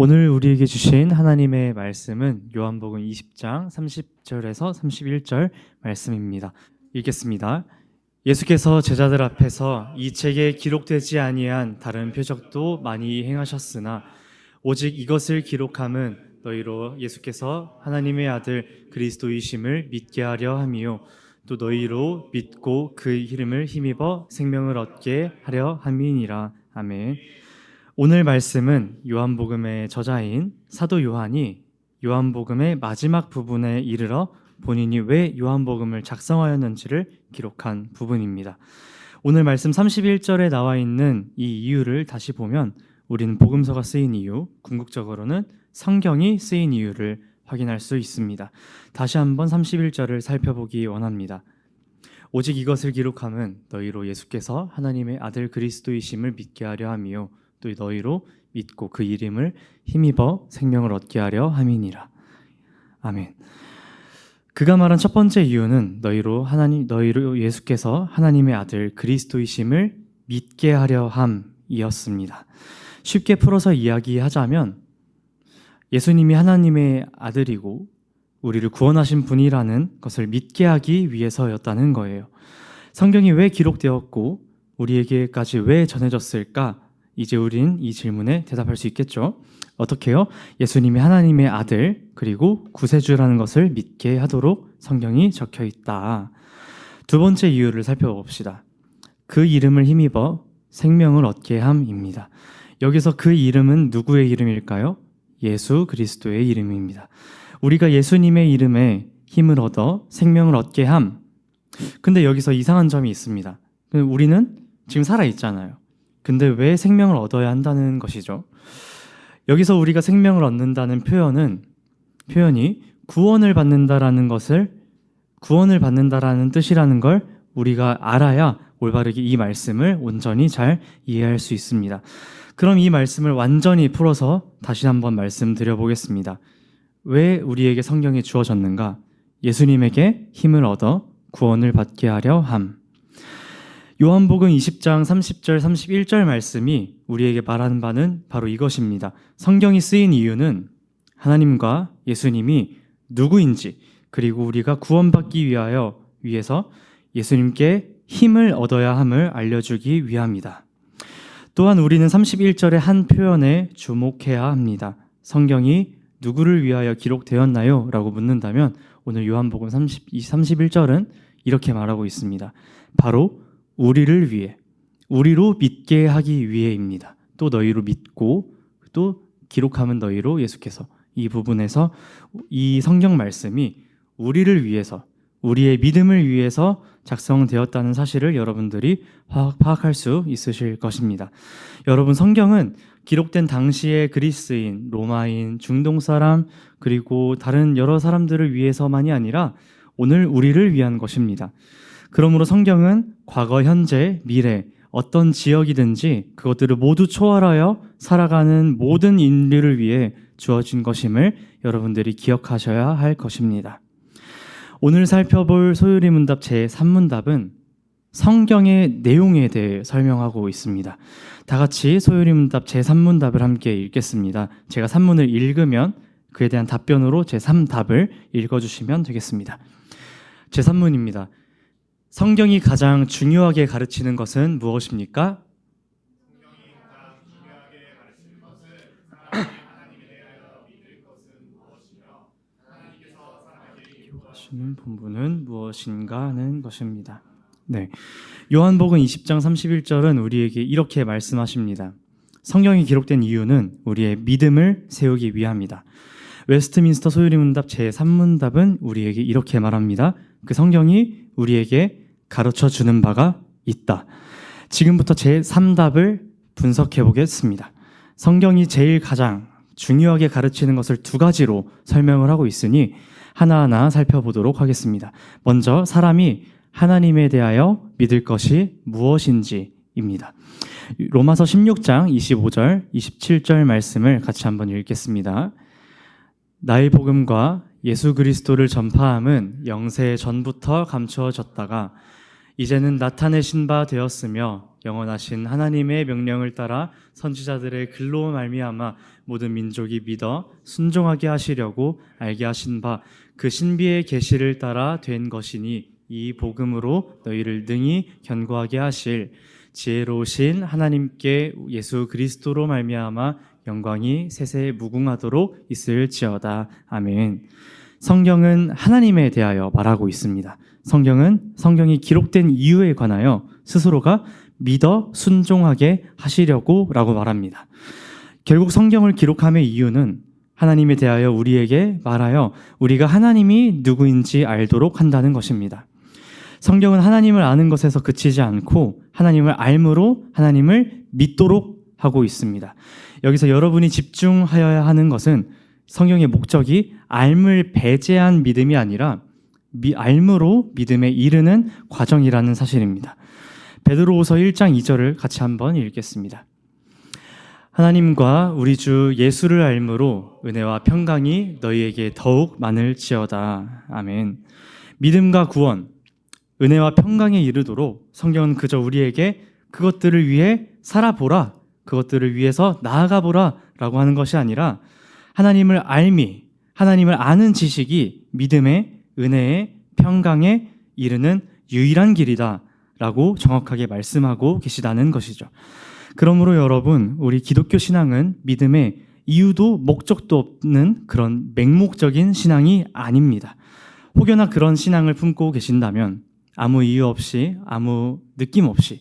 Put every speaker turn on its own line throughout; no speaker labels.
오늘 우리에게 주신 하나님의 말씀은 요한복음 20장 30절에서 31절 말씀입니다. 읽겠습니다. 예수께서 제자들 앞에서 이 책에 기록되지 아니한 다른 표적도 많이 행하셨으나 오직 이것을 기록함은 너희로 예수께서 하나님의 아들 그리스도이심을 믿게 하려 함이요 또 너희로 믿고 그 이름을 힘입어 생명을 얻게 하려 함이니라. 아멘. 오늘 말씀은 요한복음의 저자인 사도 요한이 요한복음의 마지막 부분에 이르러 본인이 왜 요한복음을 작성하였는지를 기록한 부분입니다. 오늘 말씀 31절에 나와 있는 이 이유를 다시 보면 우리는 복음서가 쓰인 이유, 궁극적으로는 성경이 쓰인 이유를 확인할 수 있습니다. 다시 한번 31절을 살펴보기 원합니다. 오직 이것을 기록함은 너희로 예수께서 하나님의 아들 그리스도이심을 믿게 하려 함이요 또 너희로 믿고 그 이름을 힘입어 생명을 얻게 하려 함이니라. 아멘. 그가 말한 첫 번째 이유는 너희로 예수께서 하나님의 아들 그리스도이심을 믿게 하려 함이었습니다. 쉽게 풀어서 이야기하자면 예수님이 하나님의 아들이고 우리를 구원하신 분이라는 것을 믿게 하기 위해서였다는 거예요. 성경이 왜 기록되었고 우리에게까지 왜 전해졌을까? 이제 우린 이 질문에 대답할 수 있겠죠. 어떻게요? 예수님이 하나님의 아들 그리고 구세주라는 것을 믿게 하도록 성경이 적혀 있다. 두 번째 이유를 살펴봅시다. 그 이름을 힘입어 생명을 얻게 함입니다. 여기서 그 이름은 누구의 이름일까요? 예수 그리스도의 이름입니다. 우리가 예수님의 이름에 힘을 얻어 생명을 얻게 함. 근데 여기서 이상한 점이 있습니다. 우리는 지금 살아있잖아요. 근데 왜 생명을 얻어야 한다는 것이죠? 여기서 우리가 생명을 얻는다는 표현이 구원을 받는다라는 뜻이라는 걸 우리가 알아야 올바르게 이 말씀을 온전히 잘 이해할 수 있습니다. 그럼 이 말씀을 완전히 풀어서 다시 한번 말씀드려 보겠습니다. 왜 우리에게 성경이 주어졌는가? 예수님에게 힘을 얻어 구원을 받게 하려 함. 요한복음 20장 30절 31절 말씀이 우리에게 말하는 바는 바로 이것입니다. 성경이 쓰인 이유는 하나님과 예수님이 누구인지 그리고 우리가 구원받기 위해서 예수님께 힘을 얻어야 함을 알려주기 위함이다. 또한 우리는 31절의 한 표현에 주목해야 합니다. 성경이 누구를 위하여 기록되었나요? 라고 묻는다면 오늘 요한복음 31절은 이렇게 말하고 있습니다. 바로 우리를 위해, 우리로 믿게 하기 위해입니다. 또 너희로 믿고 또 기록하면 너희로 예수께서 이 부분에서 이 성경 말씀이 우리를 위해서 우리의 믿음을 위해서 작성되었다는 사실을 여러분들이 파악할 수 있으실 것입니다. 여러분 성경은 기록된 당시의 그리스인, 로마인, 중동 사람 그리고 다른 여러 사람들을 위해서만이 아니라 오늘 우리를 위한 것입니다. 그러므로 성경은 과거, 현재, 미래 어떤 지역이든지 그것들을 모두 초월하여 살아가는 모든 인류를 위해 주어진 것임을 여러분들이 기억하셔야 할 것입니다. 오늘 살펴볼 소요리 문답 제3문답은 성경의 내용에 대해 설명하고 있습니다. 다 같이 소요리 문답 제3문답을 함께 읽겠습니다. 제가 3문을 읽으면 그에 대한 답변으로 제3답을 읽어주시면 되겠습니다. 제3문입니다. 성경이 가장 중요하게 가르치는 것은 무엇입니까?
성경이 가장 중요하게 가르치는 것은 사람이 하나님에 대하여 믿을 것은 무엇이며 하나님께서 사람에게
요구하시는 본분은 무엇인가 하는 것입니다. 네, 요한복음 20장 31절은 우리에게 이렇게 말씀하십니다. 성경이 기록된 이유는 우리의 믿음을 세우기 위함이다. 웨스트민스터 소요리 문답 제3문답은 우리에게 이렇게 말합니다. 그 성경이 우리에게 가르쳐 주는 바가 있다. 지금부터 제3답을 분석해 보겠습니다. 성경이 제일 가장 중요하게 가르치는 것을 두 가지로 설명을 하고 있으니 하나하나 살펴보도록 하겠습니다. 먼저 사람이 하나님에 대하여 믿을 것이 무엇인지입니다. 로마서 16장 25절, 27절 말씀을 같이 한번 읽겠습니다. 나의 복음과 예수 그리스도를 전파함은 영세 전부터 감추어졌다가 이제는 나타내신 바 되었으며 영원하신 하나님의 명령을 따라 선지자들의 글로 말미암아 모든 민족이 믿어 순종하게 하시려고 알게 하신 바 그 신비의 계시를 따라 된 것이니 이 복음으로 너희를 능히 견고하게 하실 지혜로우신 하나님께 예수 그리스도로 말미암아 영광이 세세 무궁하도록 있을지어다. 아멘. 성경은 하나님에 대하여 말하고 있습니다. 성경은 성경이 기록된 이유에 관하여 스스로가 믿어 순종하게 하시려고 라고 말합니다. 결국 성경을 기록함의 이유는 하나님에 대하여 우리에게 말하여 우리가 하나님이 누구인지 알도록 한다는 것입니다. 성경은 하나님을 아는 것에서 그치지 않고 하나님을 알므로 하나님을 믿도록 하고 있습니다. 여기서 여러분이 집중하여야 하는 것은 성경의 목적이 알을 배제한 믿음이 아니라 알므로 믿음에 이르는 과정이라는 사실입니다. 베드로후서 1장 2절을 같이 한번 읽겠습니다. 하나님과 우리 주 예수를 알므로 은혜와 평강이 너희에게 더욱 많을지어다. 아멘. 믿음과 구원, 은혜와 평강에 이르도록 성경은 그저 우리에게 그것들을 위해 살아보라, 그것들을 위해서 나아가보라 라고 하는 것이 아니라 하나님을 하나님을 아는 지식이 믿음의, 은혜의, 평강에 이르는 유일한 길이다 라고 정확하게 말씀하고 계시다는 것이죠. 그러므로 여러분, 우리 기독교 신앙은 믿음의 이유도 목적도 없는 그런 맹목적인 신앙이 아닙니다. 혹여나 그런 신앙을 품고 계신다면 아무 이유 없이, 아무 느낌 없이,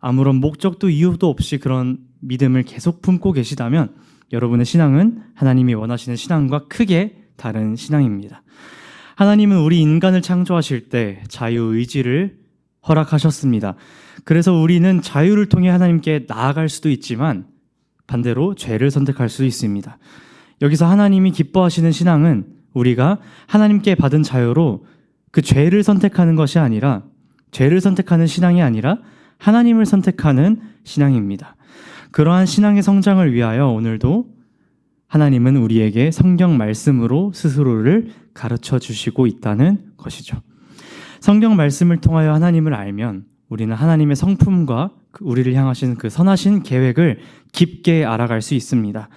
아무런 목적도 이유도 없이 그런 믿음을 계속 품고 계시다면 여러분의 신앙은 하나님이 원하시는 신앙과 크게 다른 신앙입니다. 하나님은 우리 인간을 창조하실 때 자유의지를 허락하셨습니다. 그래서 우리는 자유를 통해 하나님께 나아갈 수도 있지만 반대로 죄를 선택할 수도 있습니다. 여기서 하나님이 기뻐하시는 신앙은 우리가 하나님께 받은 자유로 그 죄를 선택하는 것이 아니라, 죄를 선택하는 신앙이 아니라 하나님을 선택하는 신앙입니다. 그러한 신앙의 성장을 위하여 오늘도 하나님은 우리에게 성경 말씀으로 스스로를 가르쳐 주시고 있다는 것이죠. 성경 말씀을 통하여 하나님을 알면 우리는 하나님의 성품과 우리를 향하신 그 선하신 계획을 깊게 알아갈 수 있습니다.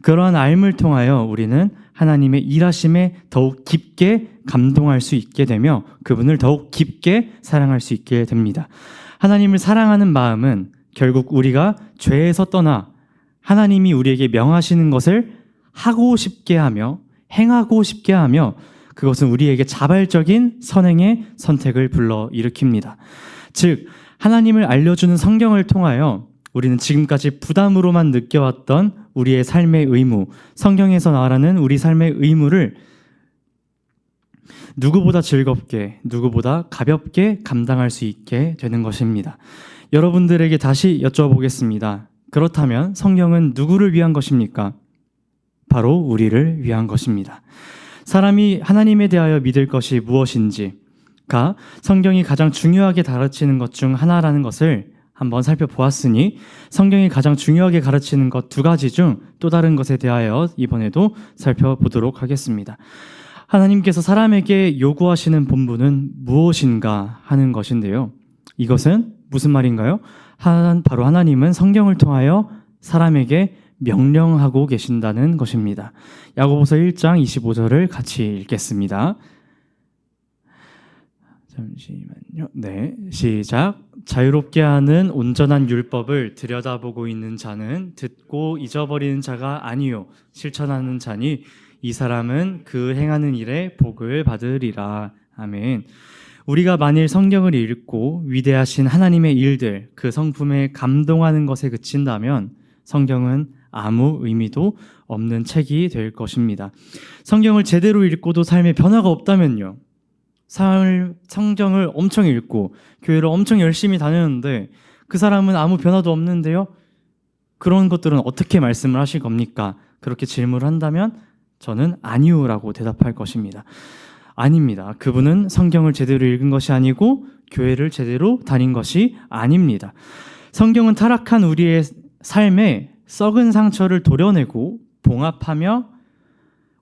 그러한 알을 통하여 우리는 하나님의 일하심에 더욱 깊게 감동할 수 있게 되며 그분을 더욱 깊게 사랑할 수 있게 됩니다. 하나님을 사랑하는 마음은 결국 우리가 죄에서 떠나 하나님이 우리에게 명하시는 것을 하고 싶게 하며 행하고 싶게 하며 그것은 우리에게 자발적인 선행의 선택을 불러일으킵니다. 즉 하나님을 알려주는 성경을 통하여 우리는 지금까지 부담으로만 느껴왔던 우리의 삶의 의무, 성경에서 말하는 우리 삶의 의무를 누구보다 즐겁게, 누구보다 가볍게 감당할 수 있게 되는 것입니다. 여러분들에게 다시 여쭤보겠습니다. 그렇다면 성경은 누구를 위한 것입니까? 바로 우리를 위한 것입니다. 사람이 하나님에 대하여 믿을 것이 무엇인지가 성경이 가장 중요하게 가르치는 것 중 하나라는 것을 한번 살펴보았으니 성경이 가장 중요하게 가르치는 것 두 가지 중 또 다른 것에 대하여 이번에도 살펴보도록 하겠습니다. 하나님께서 사람에게 요구하시는 본분은 무엇인가 하는 것인데요. 이것은 무슨 말인가요? 바로 하나님은 성경을 통하여 사람에게 명령하고 계신다는 것입니다. 야고보서 1장 25절을 같이 읽겠습니다. 잠시만요. 네, 시작. 자유롭게 하는 온전한 율법을 들여다보고 있는 자는 듣고 잊어버리는 자가 아니요 실천하는 자니 이 사람은 그 행하는 일에 복을 받으리라. 아멘. 우리가 만일 성경을 읽고 위대하신 하나님의 일들, 그 성품에 감동하는 것에 그친다면 성경은 아무 의미도 없는 책이 될 것입니다. 성경을 제대로 읽고도 삶에 변화가 없다면요. 성경을 엄청 읽고 교회를 엄청 열심히 다녔는데 그 사람은 아무 변화도 없는데요. 그런 것들은 어떻게 말씀을 하실 겁니까? 그렇게 질문을 한다면 저는 아니요라고 대답할 것입니다. 아닙니다. 그분은 성경을 제대로 읽은 것이 아니고 교회를 제대로 다닌 것이 아닙니다. 성경은 타락한 우리의 삶에 썩은 상처를 도려내고 봉합하며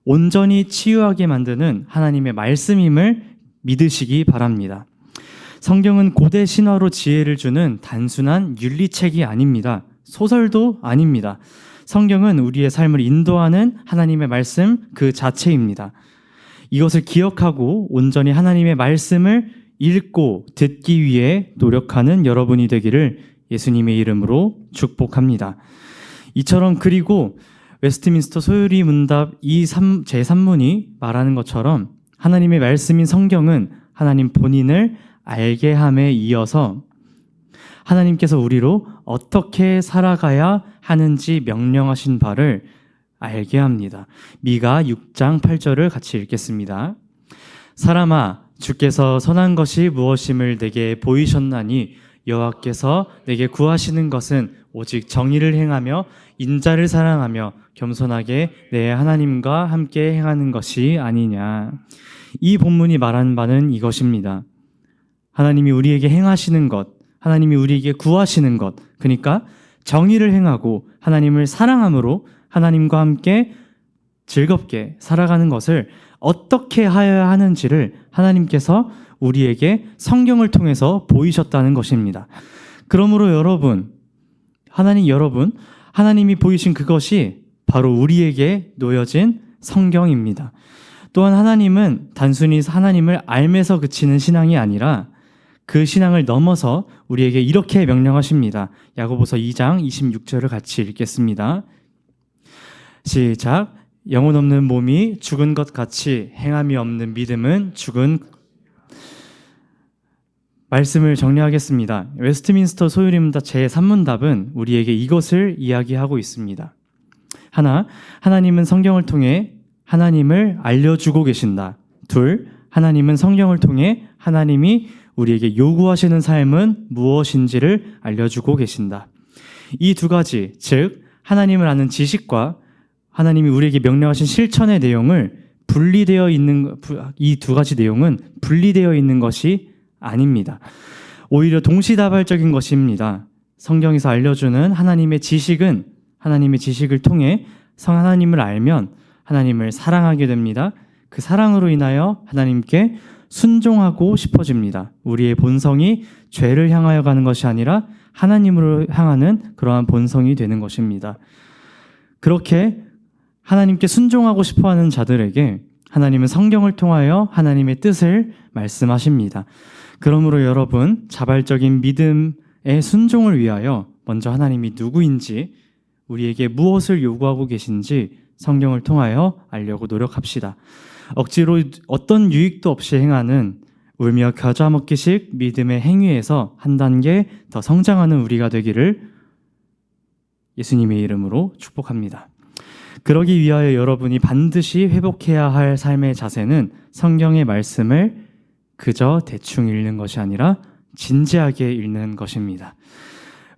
온전히 치유하게 만드는 하나님의 말씀임을 믿으시기 바랍니다. 성경은 고대 신화로 지혜를 주는 단순한 윤리책이 아닙니다. 소설도 아닙니다. 성경은 우리의 삶을 인도하는 하나님의 말씀 그 자체입니다. 이것을 기억하고 온전히 하나님의 말씀을 읽고 듣기 위해 노력하는 여러분이 되기를 예수님의 이름으로 축복합니다. 이처럼 그리고 웨스트민스터 소요리 문답 제3문이 말하는 것처럼 하나님의 말씀인 성경은 하나님 본인을 알게 함에 이어서 하나님께서 우리로 어떻게 살아가야 하는지 명령하신 바를 알게 합니다. 미가 6장 8절을 같이 읽겠습니다. 사람아, 주께서 선한 것이 무엇임을 내게 보이셨나니 여호와께서 내게 구하시는 것은 오직 정의를 행하며 인자를 사랑하며 겸손하게 내 하나님과 함께 행하는 것이 아니냐. 이 본문이 말하는 바는 이것입니다. 하나님이 우리에게 행하시는 것, 하나님이 우리에게 구하시는 것, 그러니까 정의를 행하고 하나님을 사랑함으로 하나님과 함께 즐겁게 살아가는 것을 어떻게 하여야 하는지를 하나님께서 우리에게 성경을 통해서 보이셨다는 것입니다. 그러므로 하나님이 보이신 그것이 바로 우리에게 놓여진 성경입니다. 또한 하나님은 단순히 하나님을 알면서 그치는 신앙이 아니라 그 신앙을 넘어서 우리에게 이렇게 명령하십니다. 야고보서 2장 26절을 같이 읽겠습니다. 시작. 영혼 없는 몸이 죽은 것 같이 행함이 없는 믿음은 죽은 말씀을 정리하겠습니다. 웨스트민스터 소유림답 제3문답은 우리에게 이것을 이야기하고 있습니다. 하나님은 성경을 통해 하나님을 알려주고 계신다. 둘, 하나님은 성경을 통해 하나님이 우리에게 요구하시는 삶은 무엇인지를 알려주고 계신다. 이 두 가지, 즉 하나님을 아는 지식과 하나님이 우리에게 명령하신 실천의 내용을 이 두 가지 내용은 분리되어 있는 것이 아닙니다. 오히려 동시다발적인 것입니다. 성경에서 알려주는 하나님의 지식을 통해 하나님을 알면 하나님을 사랑하게 됩니다. 그 사랑으로 인하여 하나님께 순종하고 싶어집니다. 우리의 본성이 죄를 향하여 가는 것이 아니라 하나님으로 향하는 그러한 본성이 되는 것입니다. 그렇게 하나님께 순종하고 싶어하는 자들에게 하나님은 성경을 통하여 하나님의 뜻을 말씀하십니다. 그러므로 여러분, 자발적인 믿음의 순종을 위하여 먼저 하나님이 누구인지, 우리에게 무엇을 요구하고 계신지 성경을 통하여 알려고 노력합시다. 억지로 어떤 유익도 없이 행하는 울며 겨자 먹기식 믿음의 행위에서 한 단계 더 성장하는 우리가 되기를 예수님의 이름으로 축복합니다. 그러기 위하여 여러분이 반드시 회복해야 할 삶의 자세는 성경의 말씀을 그저 대충 읽는 것이 아니라 진지하게 읽는 것입니다.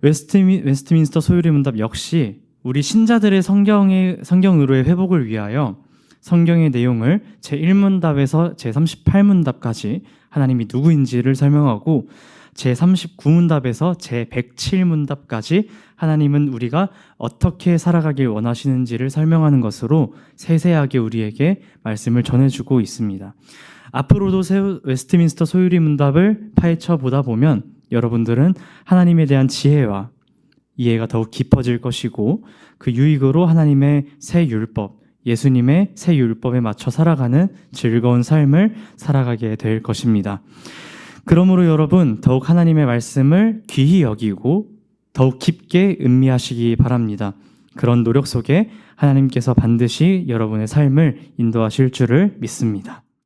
웨스트민스터 소유리 문답 역시 우리 신자들의 성경으로의 회복을 위하여 성경의 내용을 제1문답에서 제38문답까지 하나님이 누구인지를 설명하고 제39문답에서 제107문답까지 하나님은 우리가 어떻게 살아가길 원하시는지를 설명하는 것으로 세세하게 우리에게 말씀을 전해주고 있습니다. 앞으로도 웨스트민스터 소유리 문답을 파헤쳐 보다 보면 여러분들은 하나님에 대한 지혜와 이해가 더욱 깊어질 것이고 그 유익으로 하나님의 새 율법, 예수님의 새 율법에 맞춰 살아가는 즐거운 삶을 살아가게 될 것입니다. 그러므로 여러분, 더욱 하나님의 말씀을 귀히 여기고 더욱 깊게 음미하시기 바랍니다. 그런 노력 속에 하나님께서 반드시 여러분의 삶을 인도하실 줄을 믿습니다.